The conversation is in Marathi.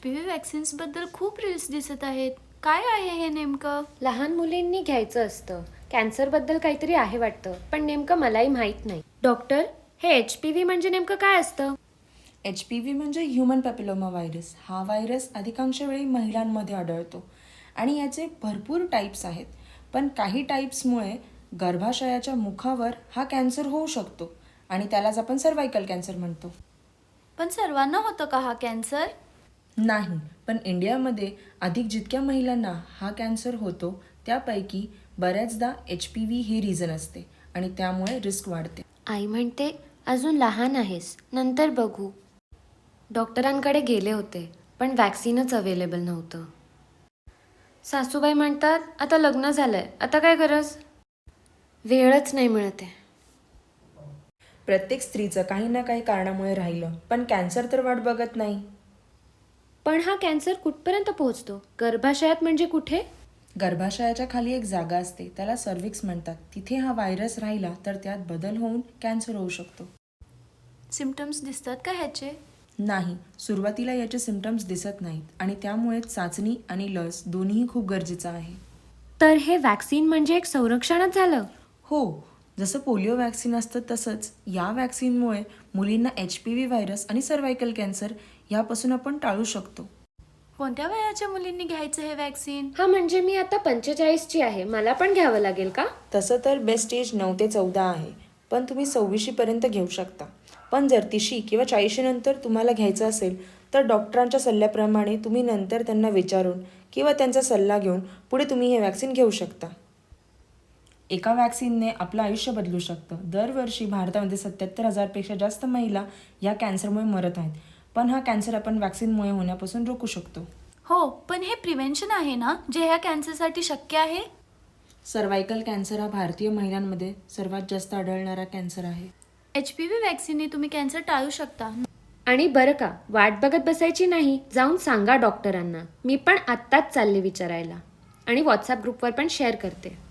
HPV वॅक्सिन्सबद्दल खूप रील्स दिसत आहेत. काय आहे हे नेमकं? लहान मुलींनी घ्यायचं असतं. कॅन्सरबद्दल काहीतरी आहे वाटतं, पण नेमकं मलाही माहीत नाही. डॉक्टर, हे HPV म्हणजे नेमकं काय असतं? HPV म्हणजे ह्युमन पॅपिलोमा व्हायरस. हा व्हायरस अधिकांश वेळी महिलांमध्ये आढळतो आणि याचे भरपूर टाईप्स आहेत. पण काही टाईप्समुळे गर्भाशयाच्या मुखावर हा कॅन्सर होऊ शकतो आणि त्यालाच आपण सर्वायकल कॅन्सर म्हणतो. पण सर्वांना होतं का हा कॅन्सर? नाही, पण इंडियामध्ये अधिक जितक्या महिलांना हा कॅन्सर होतो त्यापैकी बऱ्याचदा HPV ही रिझन असते आणि त्यामुळे रिस्क वाढते. आई म्हणते अजून लहान आहेस, नंतर बघू. डॉक्टरांकडे गेले होते, पण वॅक्सिनच अवेलेबल नव्हतं. सासूबाई म्हणतात आता लग्न झालंय, आता काय गरज? वेळच नाही मिळते. प्रत्येक स्त्रीचं काही ना काही कारणामुळे राहिलं, पण कॅन्सर तर वाट बघत नाही. पण हा कॅन्सर कुठपर्यंत पोहोचतो? गर्भाशयात म्हणजे कुठे? गर्भाशयाच्या खाली एक जागा असते, त्याला सर्व्हिक्स म्हणतात. तिथे हा व्हायरस राहिला तर त्यात बदल होऊन कॅन्सर होऊ शकतो. सिम्पटम्स दिसतात का ह्याचे? नाही, सुरुवातीला याचे सिम्पटम्स दिसत नाहीत आणि त्यामुळे चाचणी आणि लस दोन्हीही खूप गरजेचं आहे. तर हे वॅक्सिन म्हणजे एक संरक्षणच झालं. हो, जसं पोलिओ वॅक्सिन असतं तसंच या वॅक्सिनमुळे मुलींना HPV व्हायरस आणि सर्वायकल कॅन्सर यापासून आपण टाळू शकतो. कोणत्या वयाच्या मुलींनी घ्यायचं हे वॅक्सिन? हा म्हणजे मी आता 45ची आहे, मला पण घ्यावं लागेल का? तसं तर बेस्ट एज 9 ते 14 आहे, पण तुम्ही 26पर्यंत घेऊ शकता. पण जर 30 किंवा 40 नंतर तुम्हाला घ्यायचं असेल तर डॉक्टरांच्या सल्ल्याप्रमाणे तुम्ही नंतर त्यांना विचारून किंवा त्यांचा सल्ला घेऊन पुढे तुम्ही हे वॅक्सिन घेऊ शकता. एका वॅक्सिनने आपलं आयुष्य बदलू शकतं. दरवर्षी भारतामध्ये 77,000पेक्षा जास्त महिला या कॅन्सरमुळे मरत आहेत. पण हा कॅन्सर आपण वॅक्सिनमुळे होण्यापासून रोखू शकतो. हो, पण हे प्रिव्हेन्शन आहे ना, जे ह्या कॅन्सरसाठी शक्य आहे? सर्वायकल कॅन्सर हा भारतीय महिलांमध्ये सर्वात जास्त आढळणारा कॅन्सर आहे. HPV वॅक्सिनने तुम्ही कॅन्सर टाळू शकता. आणि बरं का, वाट बघत बसायची नाही, जाऊन सांगा डॉक्टरांना. मी पण आत्ताच चालले विचारायला आणि व्हॉट्सॲप ग्रुपवर पण शेअर करते.